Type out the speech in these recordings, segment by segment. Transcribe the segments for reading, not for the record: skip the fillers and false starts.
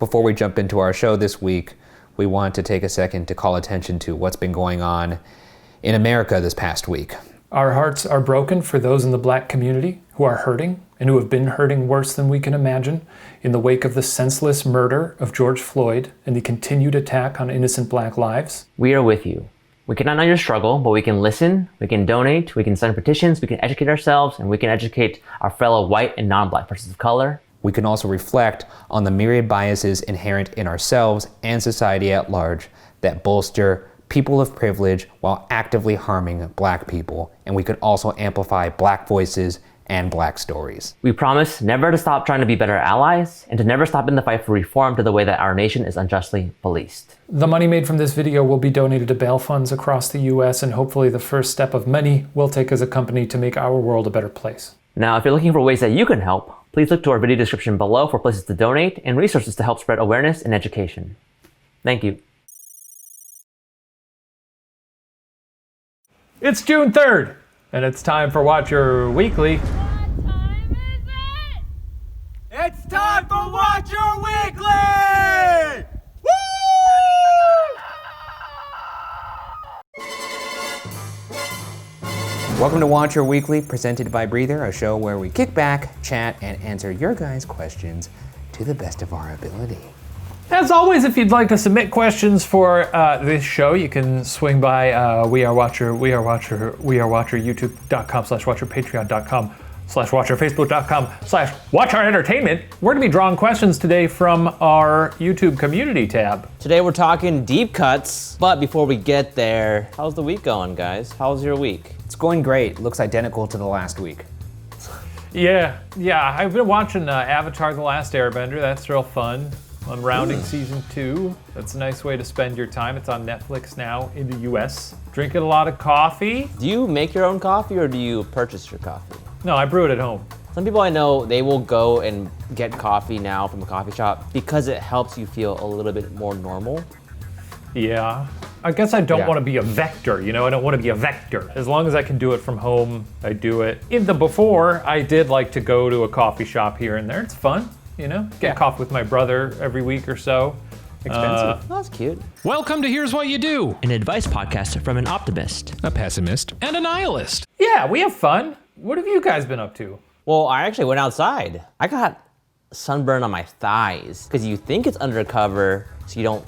Before we jump into our show this week, we want to take a second to call attention to what's been going on in America this past week. Our hearts are broken for those in the Black community who are hurting and who have been hurting worse than we can imagine in the wake of the senseless murder of George Floyd and the continued attack on innocent Black lives. We are with you. We cannot know your struggle, but we can listen, we can donate, we can sign petitions, we can educate ourselves, and we can educate our fellow white and non-Black persons of color. We can also reflect on the myriad biases inherent in ourselves and society at large that bolster people of privilege while actively harming Black people. And we could also amplify Black voices and Black stories. We promise never to stop trying to be better allies and to never stop in the fight for reform to the way that our nation is unjustly policed. The money made from this video will be donated to bail funds across the US, and hopefully the first step of many we'll take as a company to make our world a better place. Now, if you're looking for ways that you can help, please look to our video description below for places to donate and resources to help spread awareness and education. Thank you. It's June 3rd, and it's time for Watch Your Weekly. What time is it? It's time for Watch Your Weekly! Woo! Welcome to Watch Your Weekly, presented by Breather, a show where we kick back, chat, and answer your guys' questions to the best of our ability. As always, if you'd like to submit questions for this show, you can swing by We Are Watcher, YouTube.com/Watcher, Patreon.com/Watcher, Facebook.com/Watcher Entertainment. We're gonna be drawing questions today from our YouTube community tab. Today we're talking deep cuts, but before we get there, how's the week going, guys? How's your week? It's going great. Looks identical to the last week. Yeah, I've been watching Avatar: The Last Airbender. That's real fun. I'm rounding season 2. That's a nice way to spend your time. It's on Netflix now in the US. Drinking a lot of coffee. Do you make your own coffee or do you purchase your coffee? No, I brew it at home. Some people I know, they will go and get coffee now from a coffee shop because it helps you feel a little bit more normal. Yeah. I guess I don't want to be a vector, I don't want to be a vector. As long as I can do it from home, I do it. In the before, I did like to go to a coffee shop here and there. It's fun, get coffee with my brother every week or so. Expensive. That's cute. Welcome to Here's What You Do, An advice podcast from an optimist. a pessimist, and a nihilist. Yeah, we have fun. What have you guys been up to? Well, I actually went outside. I got sunburn on my thighs because you think it's undercover so you don't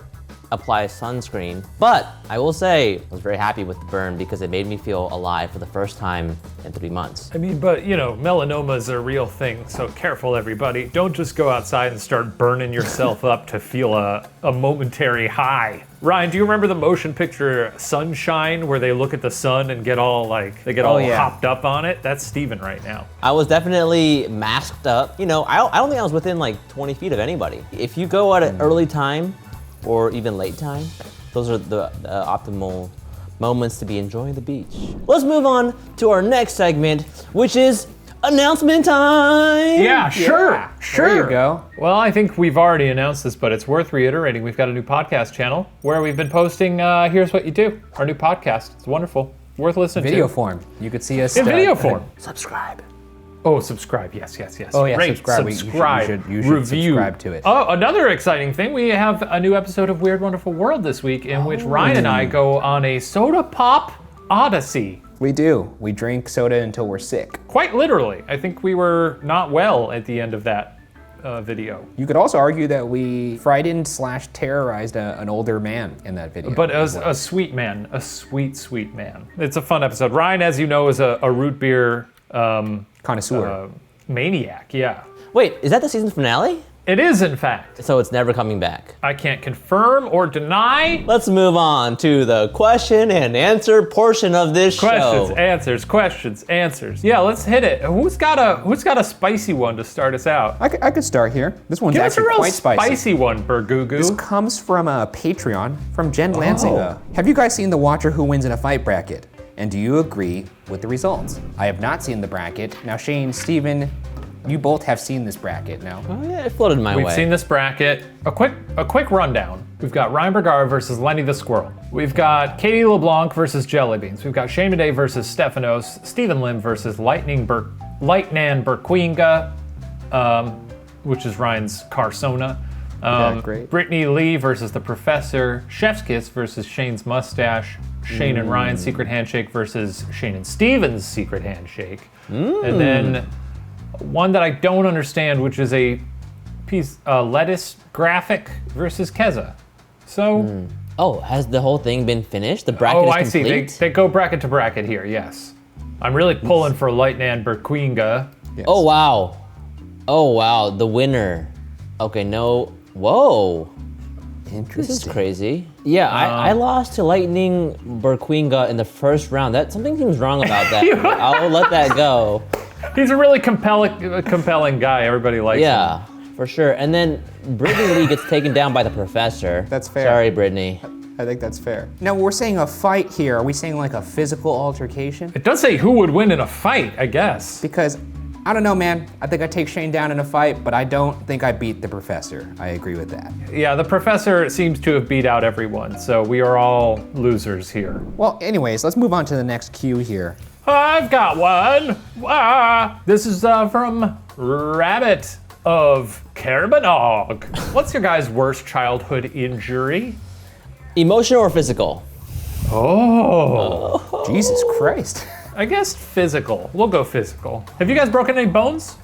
apply sunscreen. But I will say I was very happy with the burn because it made me feel alive for the first time in 3 months. I mean, but melanoma is a real thing, so careful everybody. Don't just go outside and start burning yourself up to feel a momentary high. Ryan, do you remember the motion picture Sunshine where they look at the sun and get all hopped up on it? That's Steven right now. I was definitely masked up. I don't think I was within like 20 feet of anybody. If you go at an early time or even late time, those are the optimal moments to be enjoying the beach. Let's move on to our next segment, which is announcement time. Yeah, sure. There you go. Well, I think we've already announced this, but it's worth reiterating. We've got a new podcast channel where we've been posting Here's What You Do, our new podcast. It's wonderful. Worth listening Video to. form. You could see us In video form. Subscribe. Oh, subscribe. Yes. Oh yeah, Rate, subscribe. You should review. subscribe to it. Oh, another exciting thing. We have a new episode of Weird Wonderful World this week in which Ryan and I go on a soda pop odyssey. We do. We drink soda until we're sick. Quite literally. I think we were not well at the end of that video. You could also argue that we frightened/terrorized an older man in that video. But a sweet man, a sweet, sweet man. It's a fun episode. Ryan, as you know, is a root beer connoisseur. Maniac, yeah. Wait, is that the season finale? It is, in fact. So it's never coming back. I can't confirm or deny. Let's move on to the question and answer portion of this show. Questions, answers. Yeah, let's hit it. Who's got a spicy one to start us out? I could start here. This one's Give us a actually real quite spicy. spicy one, Bergoo. This comes from a Patreon from Jen Lansing. Have you guys seen the Watcher Who Wins in a Fight bracket? And do you agree with the results? I have not seen the bracket. Now Shane, Steven, you both have seen this bracket now. Oh yeah, it floated my way. We've seen this bracket. A quick rundown. We've got Ryan Bergara versus Lenny the Squirrel. We've got Katie LeBlanc versus Jelly Beans. We've got Shane Madej versus Stefanos. Steven Lim versus Lightnan Berquinga, which is Ryan's Carsona. Yeah, great. Brittany Lee versus the Professor. Chef's Kiss versus Shane's Mustache. Shane and Ryan's Secret Handshake versus Shane and Steven's Secret Handshake. And then one that I don't understand, which is a piece lettuce graphic versus Keza. So. Oh, has the whole thing been finished? The bracket Oh, is I complete? see. They go bracket to bracket here, yes. I'm really pulling for Lightnan Berquinga. Yes. Oh, wow. Oh, wow, the winner. Okay, no, whoa. Interesting. This is crazy. Yeah, I lost to Lightning Berquinga in the first round. Something seems wrong about that. I'll let that go. He's a really compelling guy. Everybody likes him. Yeah, for sure. And then Brittany Lee gets taken down by the Professor. That's fair. Sorry, Brittany. I think that's fair. Now, we're saying a fight here. Are we saying like a physical altercation? It does say who would win in a fight, I guess. Because, I don't know, man. I think I take Shane down in a fight, but I don't think I beat the Professor. I agree with that. Yeah, the Professor seems to have beat out everyone, so we are all losers here. Well, anyways, let's move on to the next cue here. I've got one. This is from Rabbit of Carabanog. What's your guys' worst childhood injury? Emotional or physical? Oh. Jesus Christ. I guess physical. We'll go physical. Have you guys broken any bones?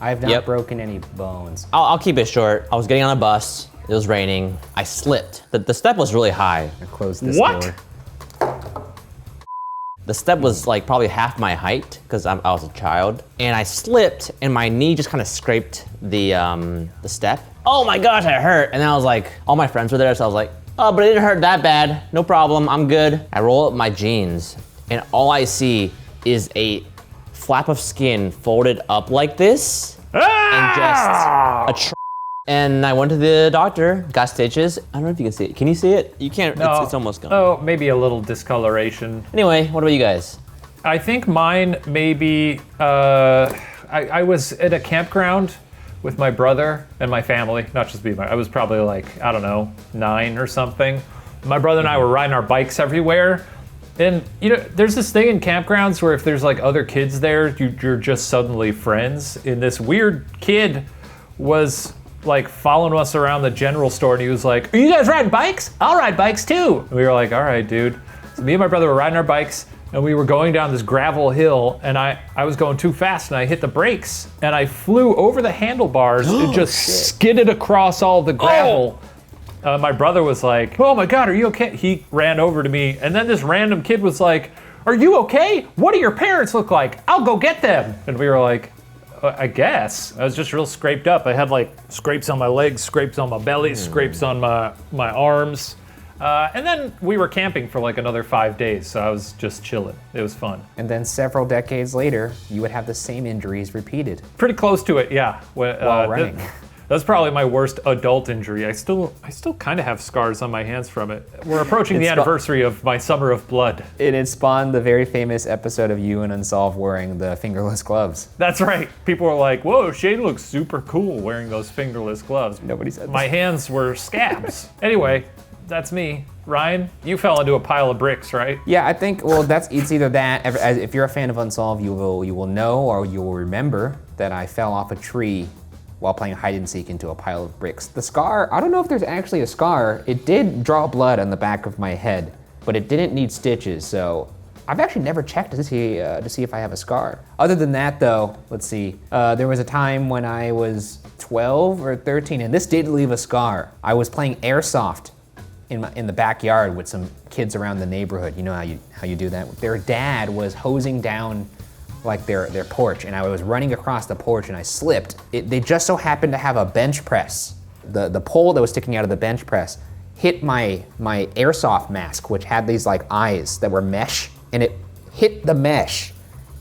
I have not Yep. broken any bones. I'll keep it short. I was getting on a bus. It was raining. I slipped. The step was really high. I closed this What? door. The step was like probably half my height because I was a child, and I slipped, and my knee just kind of scraped the step. Oh my gosh, it hurt! And then I was like, all my friends were there, so I was like, oh, but it didn't hurt that bad. No problem, I'm good. I roll up my jeans, and all I see is a flap of skin folded up like this, and just a. And I went to the doctor, got stitches. I don't know if you can see it. Can you see it? You can't. No. It's almost gone. Oh, maybe a little discoloration. Anyway, what about you guys? I think mine maybe, I was at a campground with my brother and my family, not just me, I was probably like, I don't know, 9 or something. My brother and I were riding our bikes everywhere. And you know, there's this thing in campgrounds where if there's like other kids there, you're just suddenly friends. And this weird kid was like following us around the general store, and he was like, are you guys riding bikes? I'll ride bikes too. And we were like, all right, dude. So me and my brother were riding our bikes, and we were going down this gravel hill, and I was going too fast, and I hit the brakes, and I flew over the handlebars and just skidded across all the gravel. My brother was like, oh my God, are you okay? He ran over to me, and then this random kid was like, are you okay? What do your parents look like? I'll go get them. And we were like, I guess. I was just real scraped up. I had like scrapes on my legs, scrapes on my belly, scrapes on my arms. And then we were camping for like another 5 days, so I was just chilling. It was fun. And then several decades later, you would have the same injuries repeated. Pretty close to it, yeah. While running. That's probably my worst adult injury. I still kind of have scars on my hands from it. We're approaching the anniversary of my summer of blood. It spawned the very famous episode of you and Unsolved wearing the fingerless gloves. That's right. People were like, whoa, Shane looks super cool wearing those fingerless gloves. Nobody said My hands were scabs. Anyway, that's me. Ryan, you fell into a pile of bricks, right? Yeah, I think, well, it's either that, if you're a fan of Unsolved, you will know or you will remember that I fell off a tree while playing hide and seek into a pile of bricks. The scar, I don't know if there's actually a scar. It did draw blood on the back of my head, but it didn't need stitches, so I've actually never checked to see if I have a scar. Other than that though, let's see. There was a time when I was 12 or 13, and this did leave a scar. I was playing airsoft in the backyard with some kids around the neighborhood. You know how you do that? Their dad was hosing down like their porch, and I was running across the porch and I slipped. They just so happened to have a bench press. The pole that was sticking out of the bench press hit my airsoft mask, which had these like eyes that were mesh, and it hit the mesh,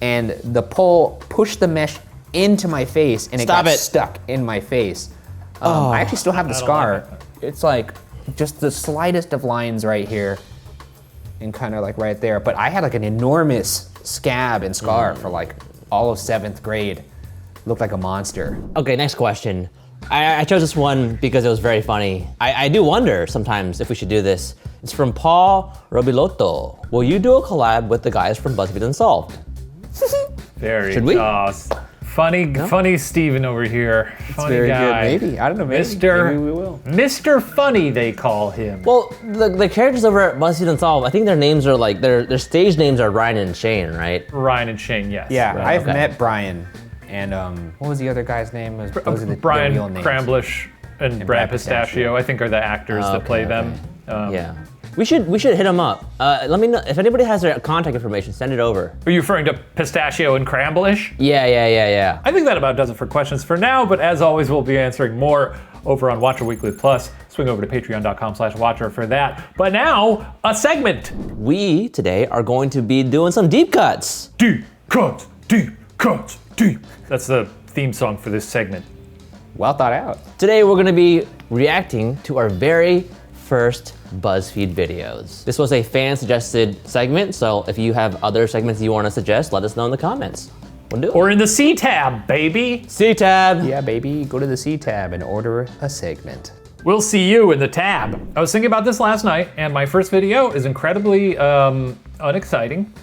and the pole pushed the mesh into my face, and it got stuck in my face. I actually still have the scar. It's like just the slightest of lines right here, and kind of like right there. But I had like an enormous scab and scar for like all of 7th grade. Looked like a monster. Okay, next question. I chose this one because it was very funny. I do wonder sometimes if we should do this. It's from Paul Robilotto. Will you do a collab with the guys from BuzzFeed Unsolved? Very Should we? Funny Steven over here. Funny Very guy. good. Maybe. I don't know. Maybe. Mr. Maybe we will. Mr. Funny, they call him. Well, the characters over at BuzzFeed Unsolved, I think their names are like, their stage names are Ryan and Shane, right? Ryan and Shane, yes. Yeah, Right, I've okay. met Brian, and what was the other guy's name? Those are the Brian real names. Cramblish and Brad Pistachio, I think, are the actors that play them. Yeah. We should hit them up. Let me know if anybody has their contact information. Send it over. Are you referring to Pistachio and Cramblish? Yeah. I think that about does it for questions for now, but as always, we'll be answering more over on Watcher Weekly Plus. Swing over to patreon.com/watcher for that. But now, a segment. We today are going to be doing some deep cuts. Deep cuts, deep cuts, deep. That's the theme song for this segment. Well thought out. Today we're going to be reacting to our very first BuzzFeed videos. This was a fan suggested segment, so if you have other segments you want to suggest, let us know in the comments. We'll do it. Or in the C tab, baby. C tab. Yeah, baby. Go to the C tab and order a segment. We'll see you in the tab. I was thinking about this last night, and my first video is incredibly unexciting.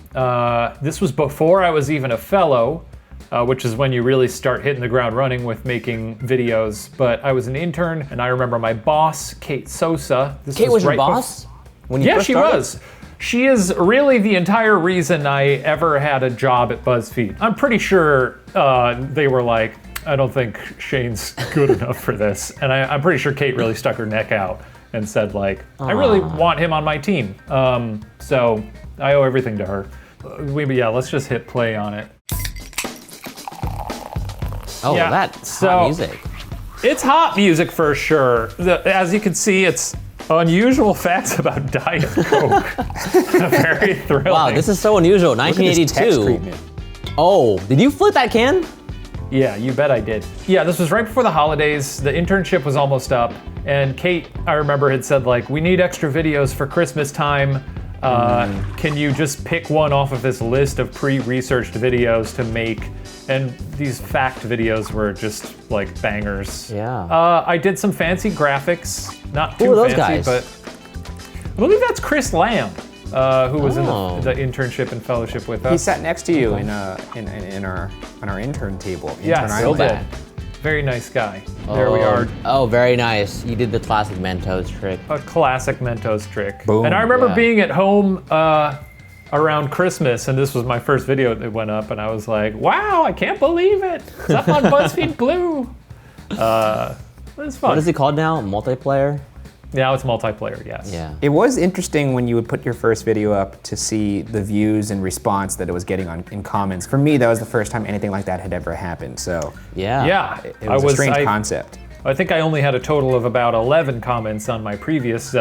This was before I was even a fellow, which is when you really start hitting the ground running with making videos. But I was an intern, and I remember my boss, Kate Sosa. Kate was your right boss? When you Yeah, first she started? was. She is really the entire reason I ever had a job at BuzzFeed. I'm pretty sure they were like, I don't think Shane's good enough for this. And I'm pretty sure Kate really stuck her neck out and said like, I really want him on my team. So I owe everything to her. Let's just hit play on it. Oh, Yeah, that's so- hot music. It's hot music for sure. As you can see, it's unusual facts about Diet Coke. Very thrilling. Wow, this is so unusual. Look at this text 1982. treatment. Oh, did you flip that can? Yeah, you bet I did. Yeah, this was right before the holidays. The internship was almost up. And Kate, I remember, had said like, we need extra videos for Christmas time. Can you just pick one off of this list of pre-researched videos to make? And these fact videos were just like bangers. Yeah. I did some fancy graphics. Not too Who are those fancy, guys? but I believe that's Chris Lamb, who was in the internship and fellowship with us. He sat next to you in our intern table. Yeah, Intern still island. did. Very nice guy. There we are. Oh, very nice. You did the classic Mentos trick. A classic Mentos trick. Boom. And I remember Yeah. being at home around Christmas, and this was my first video that went up, and I was like, wow, I can't believe it. It's up on BuzzFeed Blue. It was fun. What is it called now? Multiplayer? Now it's multiplayer, yes. Yeah. It was interesting when you would put your first video up to see the views and response that it was getting in comments. For me, that was the first time anything like that had ever happened. So Yeah. Yeah. it was a strange concept. I think I only had a total of about 11 comments on my previous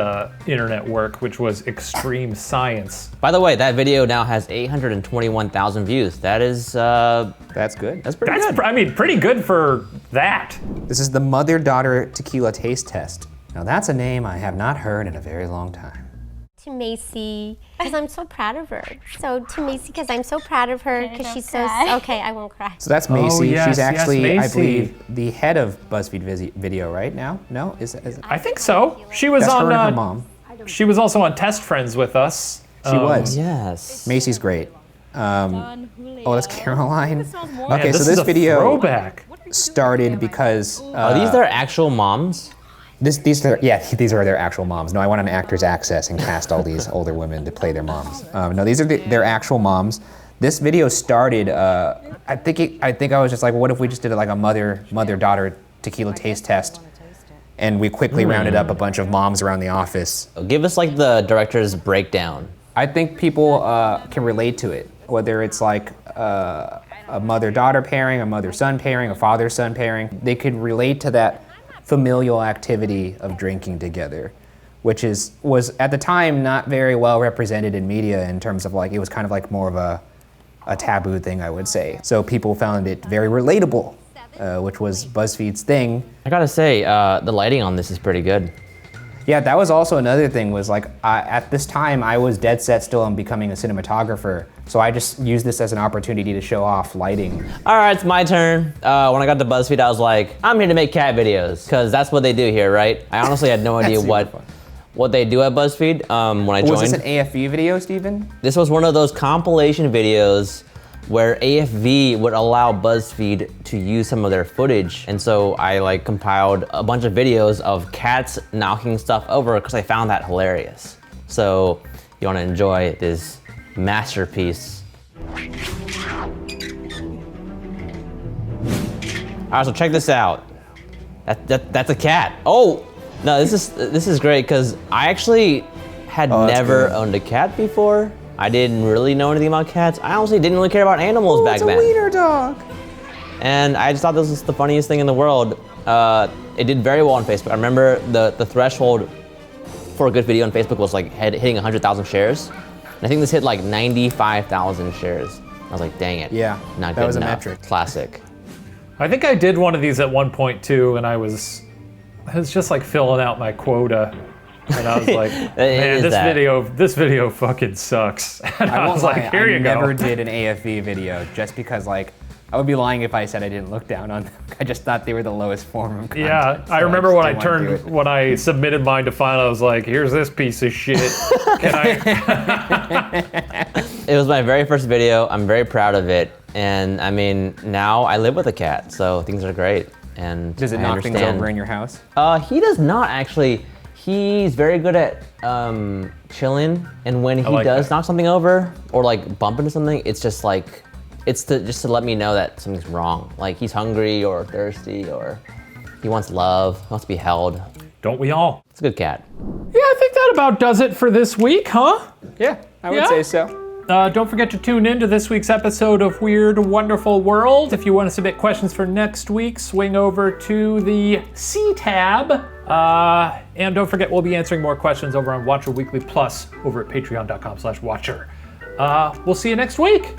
internet work, which was extreme science. By the way, that video now has 821,000 views. That is, That's good. that's pretty That's, good. pretty good for that. This is the mother-daughter tequila taste test. Now that's a name I have not heard in a very long time. To Macy, because I'm so proud of her. So to Macy, because I'm so proud of her, because she's so, okay, I won't cry. So that's Macy. yes, She's yes, actually, I Macy. believe, the head of BuzzFeed video right now. No, is I think so. She was that's on. her and her mom. She was also on Test Friends with us. She was. Yes. Macy's great. Oh, that's Caroline. Man, Okay, so is this a video throwback. started because Are these their actual moms? these are their actual moms. No, I went on Actors Access and cast all these older women to play their moms. No, these are their actual moms. This video started. I think I was just like, what if we just did like a mother-daughter tequila taste test, and we quickly rounded up a bunch of moms around the office. Give us like the director's breakdown. I think people can relate to it, whether it's like a mother-daughter pairing, a mother-son pairing, a father-son pairing. They could relate to that familial activity of drinking together, which was at the time not very well represented in media in terms of like, it was kind of like more of a taboo thing, I would say. So people found it very relatable, which was BuzzFeed's thing. I gotta say, the lighting on this is pretty good. Yeah, that was also another thing, was like, at this time I was dead set still on becoming a cinematographer, so I just used this as an opportunity to show off lighting. All right, it's my turn. When I got to BuzzFeed, I was like, I'm here to make cat videos, because that's what they do here, right? I honestly had no idea That's super fun. what they do at BuzzFeed when I joined. Was this an AFV video, Steven? This was one of those compilation videos where AFV would allow BuzzFeed to use some of their footage. And so I like compiled a bunch of videos of cats knocking stuff over because I found that hilarious. So you wanna enjoy this masterpiece. All right, so check this out. That's a cat. Oh, no, this is great because I actually had never owned a cat before. I didn't really know anything about cats. I honestly didn't really care about animals back then. It's a wiener dog. And I just thought this was the funniest thing in the world. It did very well on Facebook. I remember the threshold for a good video on Facebook was like hitting 100,000 shares. And I think this hit like 95,000 shares. I was like, dang it. Yeah, not that good was a enough. metric. Classic. I think I did one of these at one point too, and I was just like filling out my quota. And I was like, man, this video fucking sucks. And I was like, here you go. I never did an AFV video just because like, I would be lying if I said I didn't look down on them. I just thought they were the lowest form of content. Yeah, so I remember when I submitted mine to final, I was like, here's this piece of shit. Can I? It was my very first video. I'm very proud of it. And I mean, now I live with a cat, so things are great. And Does it I knock things understand. over in your house? He does not actually. He's very good at chilling, and when he like does that. knock something over or like bump into something, it's just like, just to let me know that something's wrong. Like he's hungry or thirsty or he wants love, wants to be held. Don't we all? It's a good cat. Yeah, I think that about does it for this week, huh? Yeah, I would Yeah. say so. Don't forget to tune in to this week's episode of Weird Wonderful World. If you want to submit questions for next week, swing over to the C tab. And don't forget, we'll be answering more questions over on Watcher Weekly Plus over at patreon.com/watcher. We'll see you next week.